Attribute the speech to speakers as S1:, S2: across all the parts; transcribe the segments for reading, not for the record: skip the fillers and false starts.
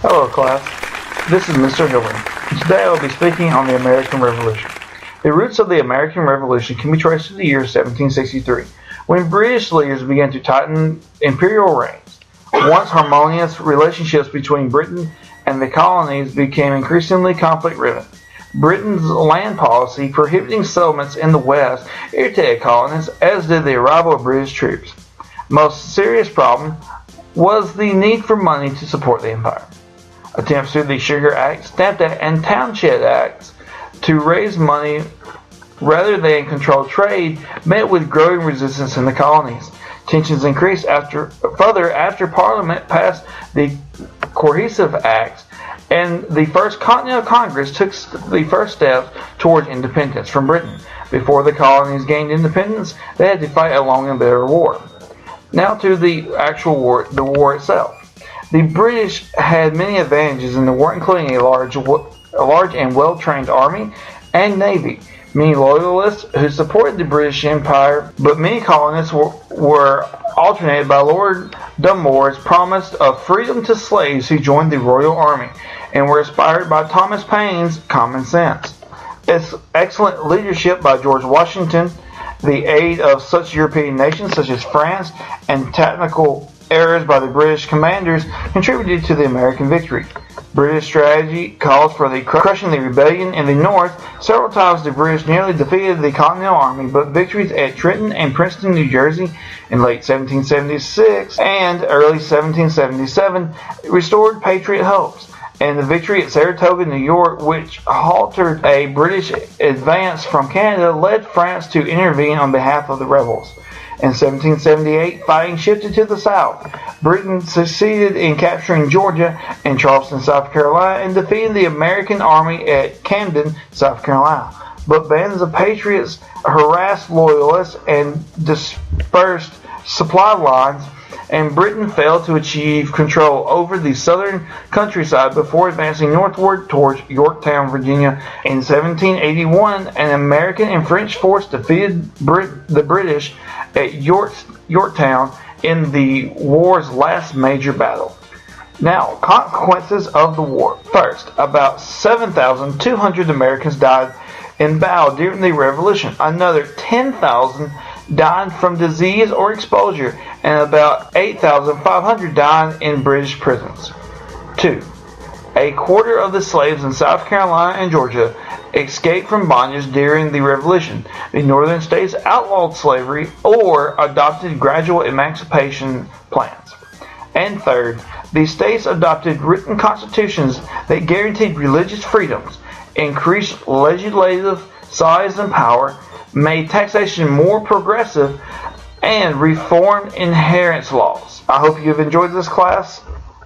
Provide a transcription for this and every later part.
S1: Hello class, this is Mr. Hilton. Today I will be speaking on the American Revolution. The roots of the American Revolution can be traced to the year 1763, when British leaders began to tighten imperial reins. Once harmonious relationships between Britain and the colonies became increasingly conflict-ridden. Britain's land policy prohibiting settlements in the West irritated colonists, as did the arrival of British troops. Most serious problem was the need for money to support the empire. Attempts through the Sugar Act, Stamp Act, and Townshend Acts to raise money rather than control trade met with growing resistance in the colonies. Tensions increased further after Parliament passed the Coercive Acts, and the First Continental Congress took the first steps towards independence from Britain. Before the colonies gained independence, they had to fight a long and bitter war. Now to the actual war, the war itself. The British had many advantages in the war, including a large and well-trained army and navy, many loyalists who supported the British Empire, but many colonists were alternated by Lord Dunmore's promise of freedom to slaves who joined the Royal Army, and were inspired by Thomas Paine's common sense. Its excellent leadership by George Washington, the aid of such European nations such as France, and tactical errors by the British commanders contributed to the American victory. British strategy called for the crushing the rebellion in the north. Several times the British nearly defeated the Continental Army, but victories at Trenton and Princeton, New Jersey in late 1776 and early 1777 restored Patriot hopes. And the victory at Saratoga, New York, which halted a British advance from Canada, led France to intervene on behalf of the rebels. In 1778, fighting shifted to the south. Britain succeeded in capturing Georgia and Charleston, South Carolina, and defeating the American army at Camden, South Carolina. But bands of patriots harassed loyalists and dispersed supply lines, and Britain failed to achieve control over the southern countryside before advancing northward towards Yorktown, Virginia. In 1781, an American and French force defeated the British at Yorktown in the war's last major battle. Now, consequences of the war. First, about 7,200 Americans died in battle during the Revolution. Another 10,000 died from disease or exposure, and about 8,500 died in British prisons. 2. A quarter of the slaves in South Carolina and Georgia escaped from bondage during the Revolution. The northern states outlawed slavery or adopted gradual emancipation plans. And third, the states adopted written constitutions that guaranteed religious freedoms, increased legislative size and power, made taxation more progressive, and reformed inheritance laws. I hope you have enjoyed this class.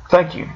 S1: Thank you.